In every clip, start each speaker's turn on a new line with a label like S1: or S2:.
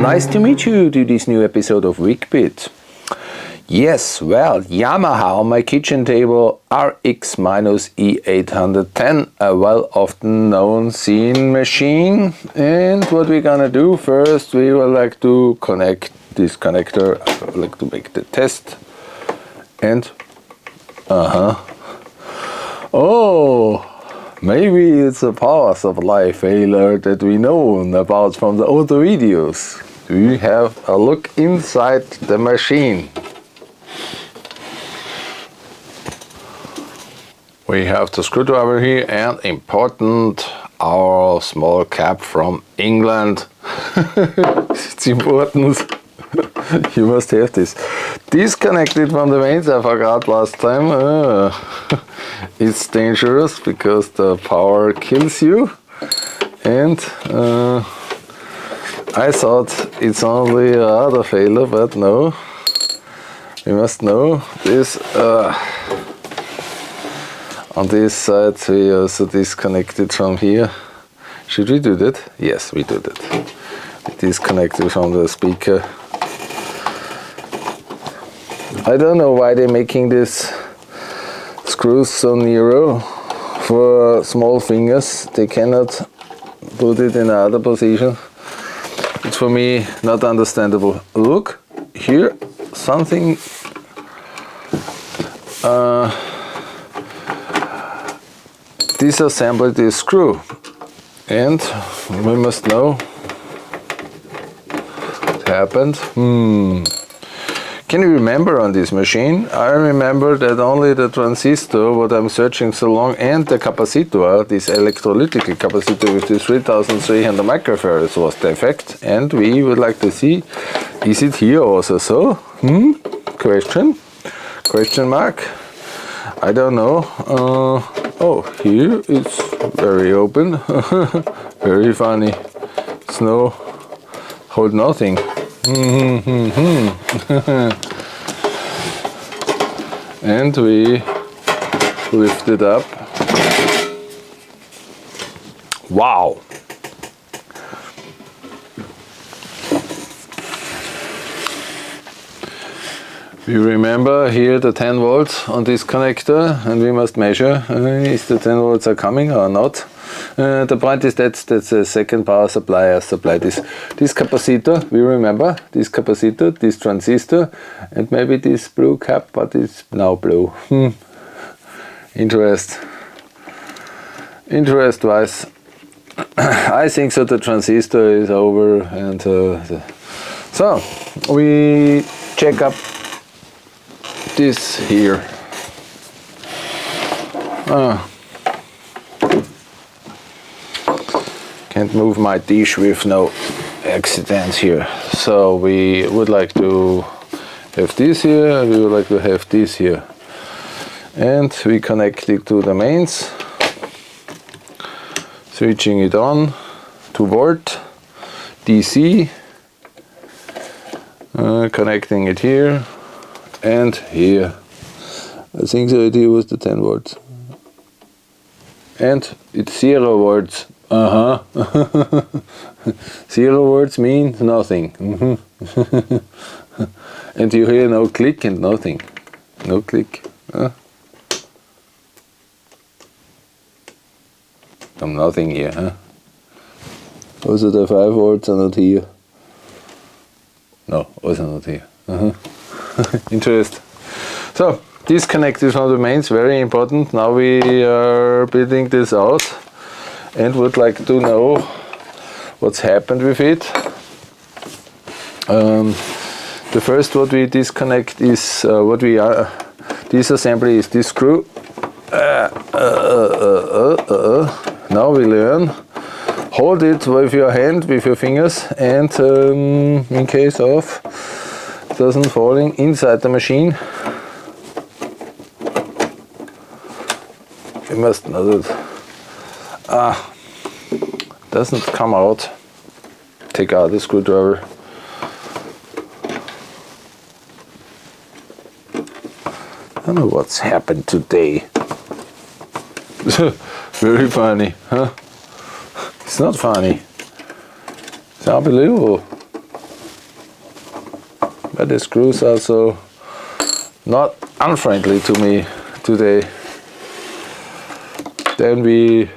S1: Nice to meet you to this new episode of Weekbit. Yes, well, Yamaha on my kitchen table RX-E810, a well often known seen machine. And what we're gonna do first, we would like to connect this connector. I would like to make the test. And oh, maybe it's a power supply failure that we know about from the other videos. We have a look inside the machine. We have the screwdriver here and important, our small cap from England. It's important. You must have this. Disconnected from the mains, I forgot last time. It's dangerous because the power kills you. And I thought it's only other failure, but no. We must know this. On this side we also disconnected from here. Should we do that? Yes, we do that. We disconnected from the speaker. I don't know why they're making this screws so narrow for small fingers. They cannot put it in another position. It's for me not understandable. Look here, something disassemble this screw, and we must know what happened. Can you remember on this machine? I remember that only the transistor, what I'm searching so long, and the capacitor, this electrolytic capacitor with this 3300 microfarads was defect, and we would like to see, is it here also so? Question mark? I don't know. Oh, here it's very open. Very funny. It's no, hold nothing. And we lift it up. Wow! We remember here the 10 volts on this connector, and we must measure if the 10 volts are coming or not. The point is that's the second power supply. I supply this capacitor. We remember this capacitor, this transistor, and maybe this blue cap, but it's now blue. Interest wise, I think so. The transistor is over, and so we check up this here. Can't move my dish with no accidents here. So we would like to have this here, and we would like to have this here. And we connect it to the mains, switching it on to volt, DC, connecting it here and here. I think the idea was the 10 volts. And it's 0 volts. 0 volts means nothing. And you hear no click and nothing. No click. Nothing here, huh? Also the 5 volts are not here. No, also not here. Interest. So, disconnected from the mains, very important. Now we are building this out and would like to know what's happened with it. The first what we disconnect is what we are disassembly is this screw. Now we learn. Hold it with your hand, with your fingers, and in case of doesn't falling inside the machine. We must know it. Doesn't come out. Take out the screwdriver. I don't know what's happened today. Very funny, huh? It's not funny. It's unbelievable. But the screws are so not unfriendly to me today. Then we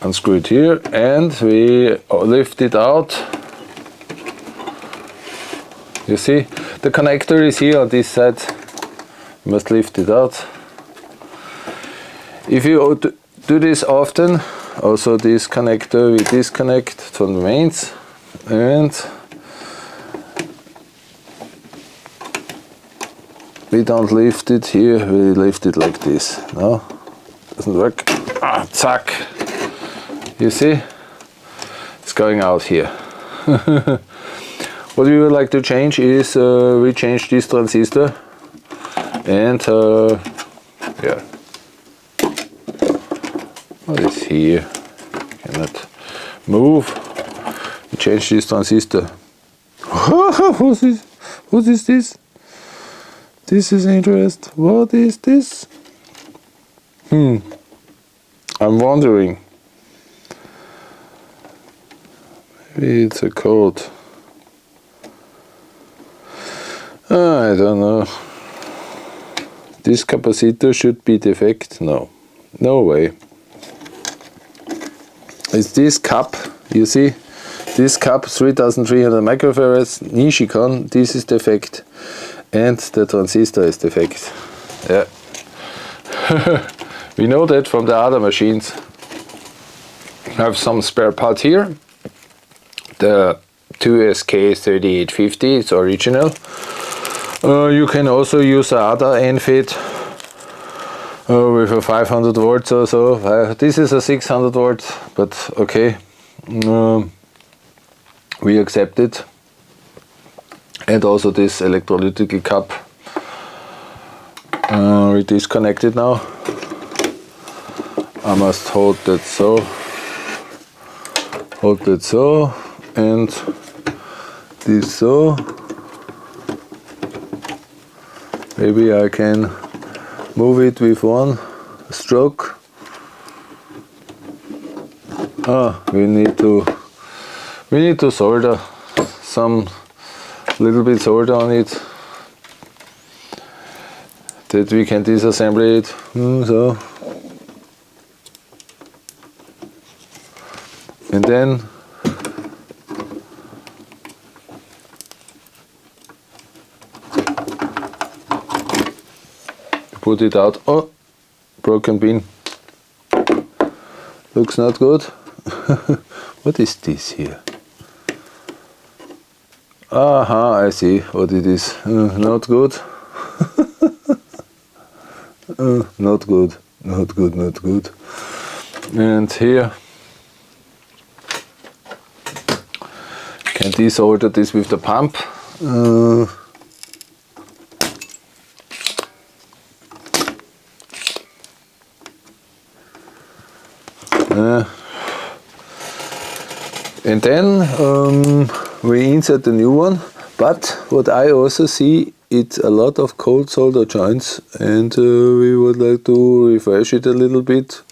S1: unscrew it here and we lift it out. You see, the connector is here on this side. You must lift it out. If you do this often, also this connector we disconnect from the mains, and we don't lift it here, we lift it like this. No, doesn't work. Ah, zack. You see, it's going out here. What we would like to change is we change this transistor, and yeah, what is here? Cannot move. We change this transistor. What is this? This is interesting. What is this? I'm wondering. Maybe it's a code. I don't know. This capacitor should be defect. No, no way. It's this cap. You see, this cap 3300 microfarads Nishikon. This is defect, and the transistor is defect. Yeah, we know that from the other machines. I have some spare part here. The 2SK3850, it's original. You can also use the other NFET with a 500 volts or so. This is a 600 volts, but okay, we accept it. And also this electrolytic cup. We disconnect it now. I must hold that so. Hold that so, and this so. Maybe I can move it with one stroke. We need to solder some little bit solder on it, that we can disassemble it. So, and then put it out. Oh, broken pin. Looks not good. What is this here? Aha, I see what it is. Not good. Not good. Not good, not good. And here, can desolder this with the pump. And then we insert the new one, but what I also see, it's a lot of cold solder joints, and we would like to refresh it a little bit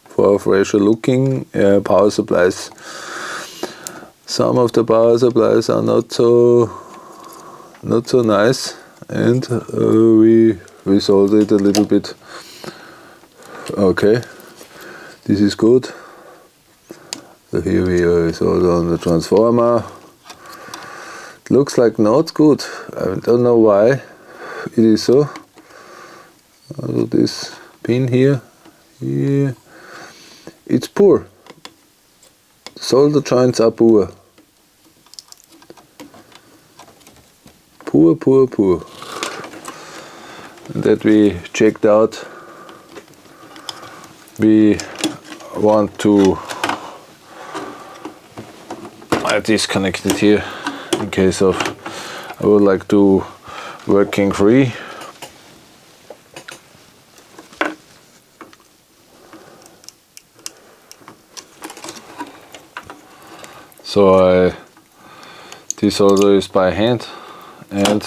S1: for a fresher looking power supplies. Some of the power supplies are not so nice, and we solder it a little bit. Okay, this is good. So here we solder on the transformer. It looks like not good. I don't know why it is so. Also this pin here, it's poor. Solder joints are poor. Poor, poor, poor. And that we checked out. We want to disconnect it here in case of I would like to working free. So I desolder is by hand, and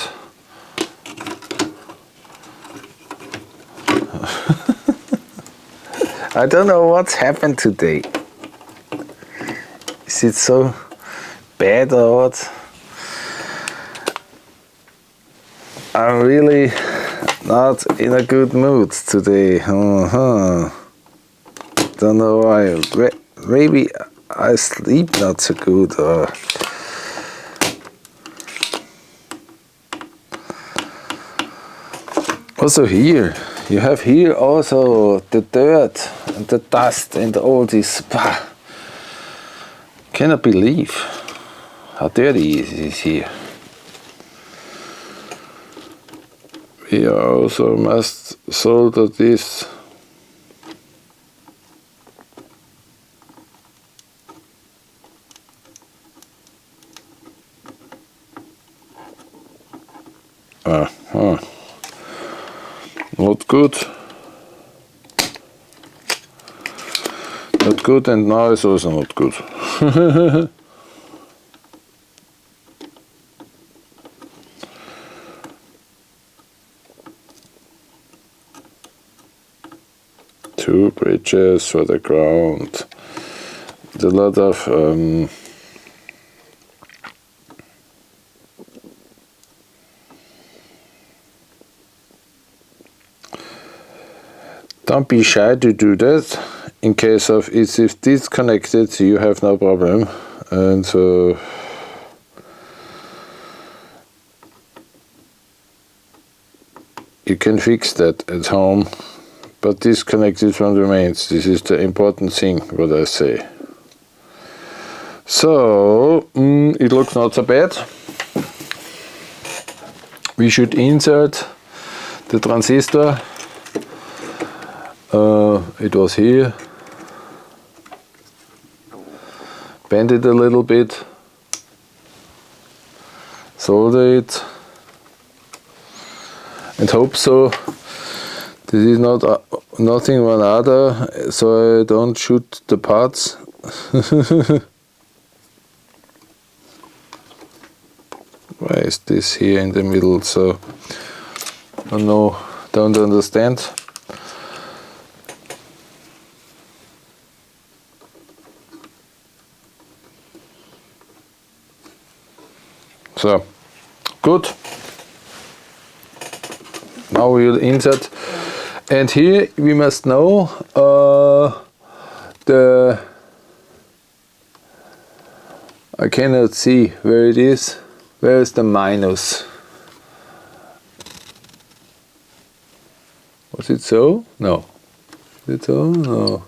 S1: I don't know what's happened today. Is it so bad or what? I'm really not in a good mood today. Don't know why. Maybe I sleep not so good or... Also here, you have here also the dirt and the dust and all this. Cannot believe how dirty it is here. We also must solder this. Not good. Not good, and now it's also not good. Two bridges for the ground. There's a lot of don't be shy to do that. In case of it's if disconnected, you have no problem, and so you can fix that at home. But disconnected from the mains. This is the important thing, what I say. So, it looks not so bad. We should insert the transistor. It was here. Bend it a little bit. Solder it. And hope so. This is not nothing one other, so I don't shoot the parts. Why is this here in the middle? So I don't understand. So good. Now we will insert. And here we must know I cannot see where it is. Where is the minus? Was it so? No. Is it so? No.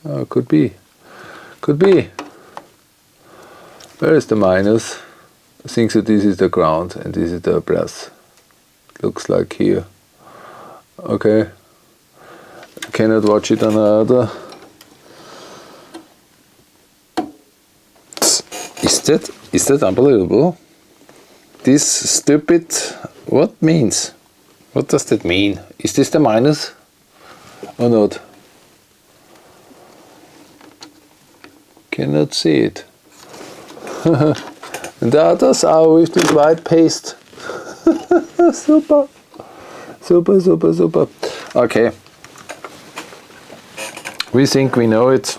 S1: Oh, could be. Could be. Where is the minus? I think that this is the ground and this is the plus. Looks like here. Okay. I cannot watch it on the other. Is that unbelievable? This stupid, what means? What does that mean? Is this the minus or not? Cannot see it. And the others are with this white paste. Super. Super, super, super. Okay. We think we know it.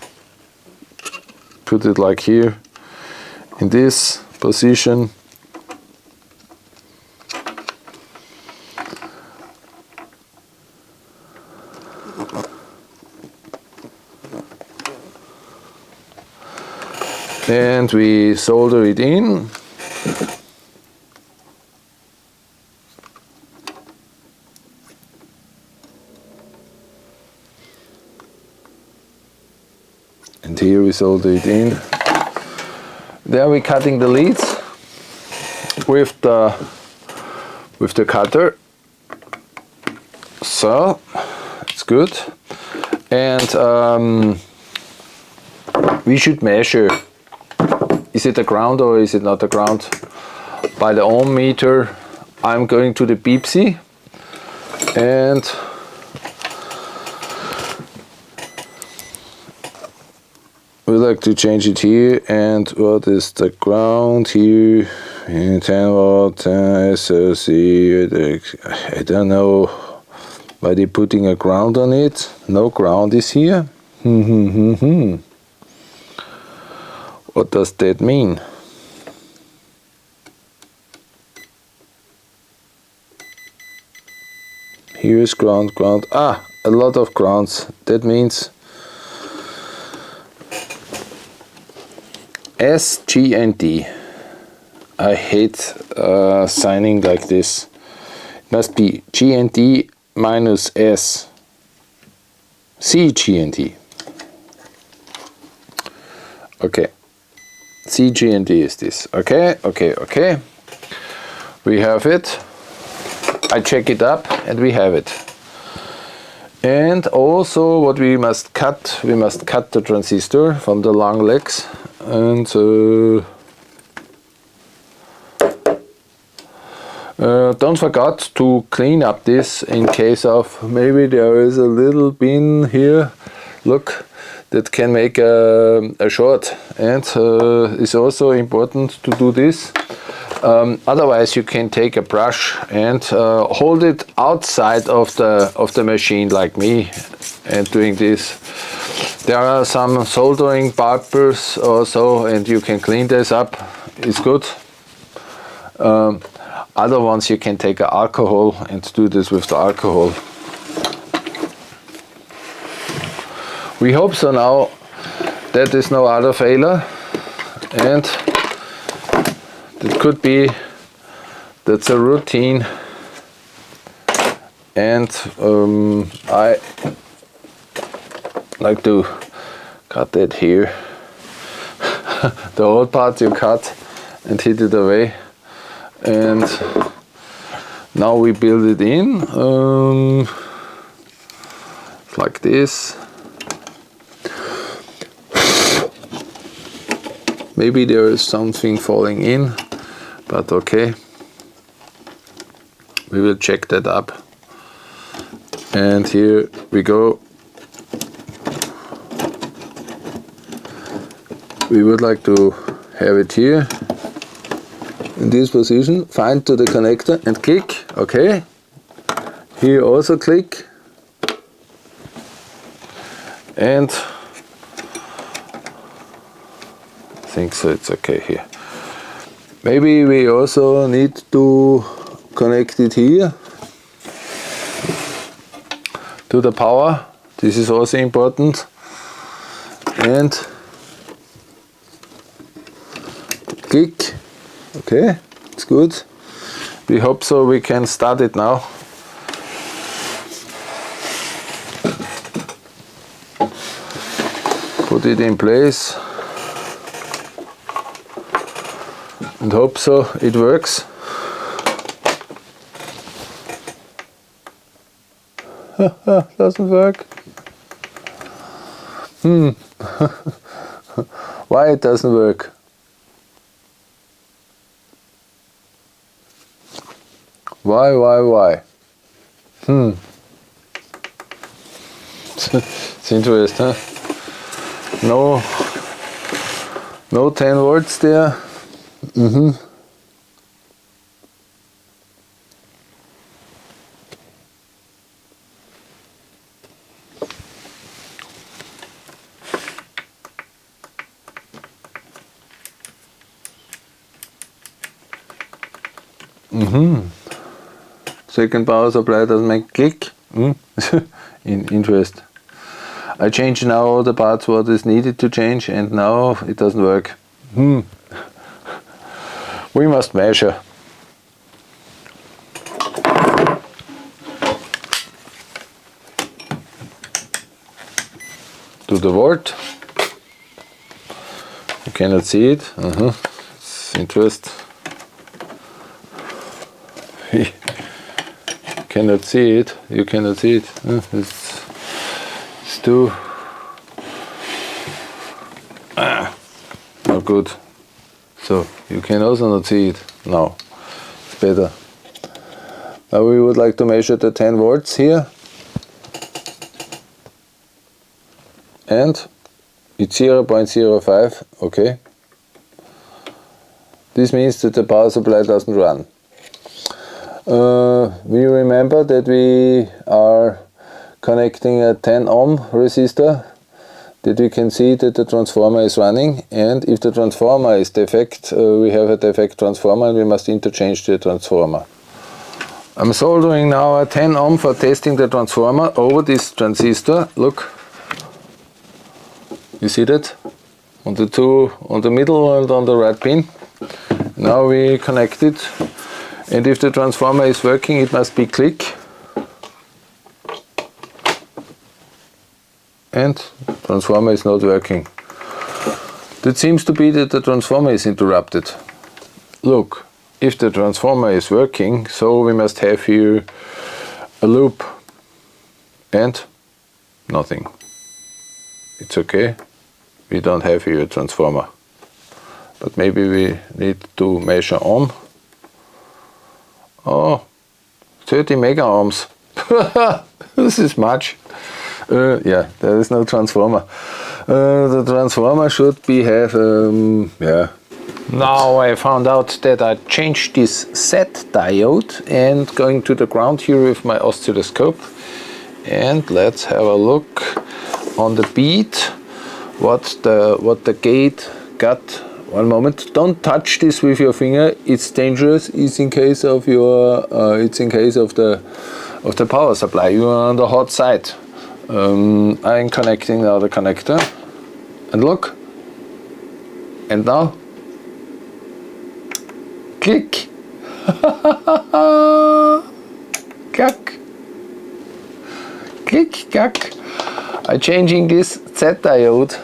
S1: Put it like here. In this position. And we solder it in. And here we solder it in. There we're cutting the leads with the cutter. So it's good. And we should measure. Is it a ground or is it not a ground? By the ohm meter, I'm going to the Beepsy and we like to change it here. And what is the ground here? 10 watt, SOC. I don't know why they're putting a ground on it. No ground is here. What does that mean? Here is ground, ground. Ah, a lot of grounds. That means S, G and D. I hate signing like this. It must be G and D minus S. C, G and D. Okay. C, G and D is this. Okay, okay, okay. We have it. I check it up and we have it. And also what we must cut the transistor from the long legs, and don't forget to clean up this in case of maybe there is a little pin here, look, that can make a short, and it's also important to do this. Otherwise you can take a brush and hold it outside of the machine like me and doing this. There are some soldering papers also, and you can clean this up, it's good. Other ones you can take alcohol and do this with the alcohol. We hope so now that is no other failure, and it could be that's a routine, and I like to cut that here. The old part you cut and hit it away, and now we build it in like this. Maybe there is something falling in, but okay, we will check that up. And here we go. We would like to have it here in this position. Find to the connector and click. Okay, here also click, and I think so it's okay here. Maybe we also need to connect it here to the power. This is also important. And click. Okay, it's good. We hope so we can start it now. Put it in place. And hope so it works. Doesn't work. Why it doesn't work? Why? It's interesting, huh? No 10 volts there. Second power supply doesn't make click. Interest. I change now all the parts what is needed to change, and now it doesn't work. We must measure. To the volt. You cannot see it. It's interesting. You cannot see it. You cannot see it. It's too not good. So you can also not see it now. It's better. Now we would like to measure the 10 volts here, and it's 0.05. Okay. This means that the power supply doesn't run. We remember that we are connecting a 10 ohm resistor that we can see that the transformer is running, and if the transformer is defect, we have a defect transformer and we must interchange the transformer. I'm soldering now a 10 ohm for testing the transformer over this transistor. Look, you see that? On the two, on the middle and on the right pin. Now we connect it, and if the transformer is working, it must be click. And transformer is not working. That seems to be that the transformer is interrupted. Look, if the transformer is working, so we must have here a loop and nothing. It's okay, we don't have here a transformer. But maybe we need to measure on. Oh, 30 mega ohms. This is much. Yeah, there is no transformer. The transformer should be have, yeah. Now I found out that I changed this set diode and going to the ground here with my oscilloscope. And let's have a look on the bead what the gate got. One moment. Don't touch this with your finger. It's dangerous. It's in case of your. It's in case of the power supply. You are on the hot side. I'm connecting now the connector, and look, and now, click, clack, click, clack. I'm changing this Z diode.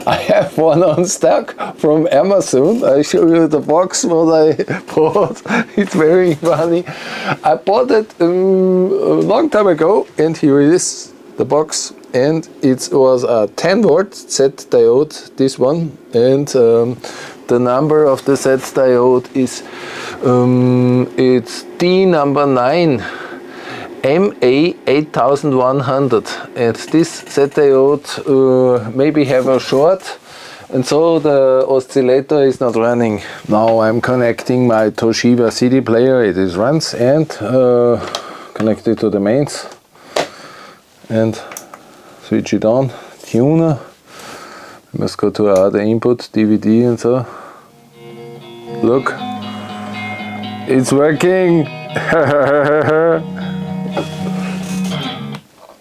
S1: I have one on stock from Amazon. I show you the box what I bought. It's very funny. I bought it a long time ago, and here it is, the box. And it was a 10 volt Z diode, this one. And the number of the Z diode is it's D number 9. MA8100, and this Z diode maybe have a short, and so the oscillator is not running. Now I'm connecting my Toshiba CD player, it is runs, and connected to the mains, and switch it on, tuner. We must go to our other input, DVD and so. Look, it's working.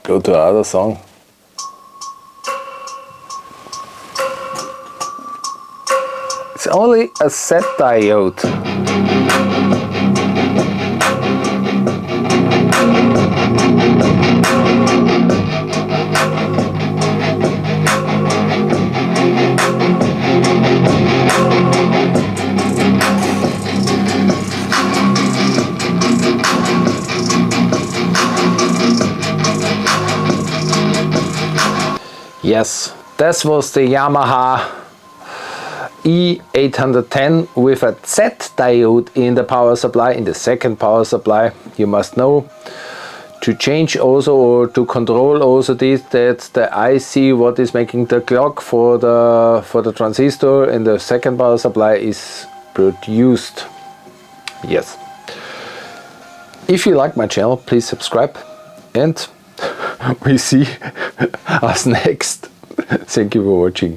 S1: Go to another song. It's only a set diode. Yes, this was the Yamaha E810 with a Z diode in the power supply, in the second power supply. You must know to change also, or to control also this, that the IC what is making the clock for the transistor in the second power supply is produced. Yes. If you like my channel, please subscribe, and we see us next. Thank you for watching.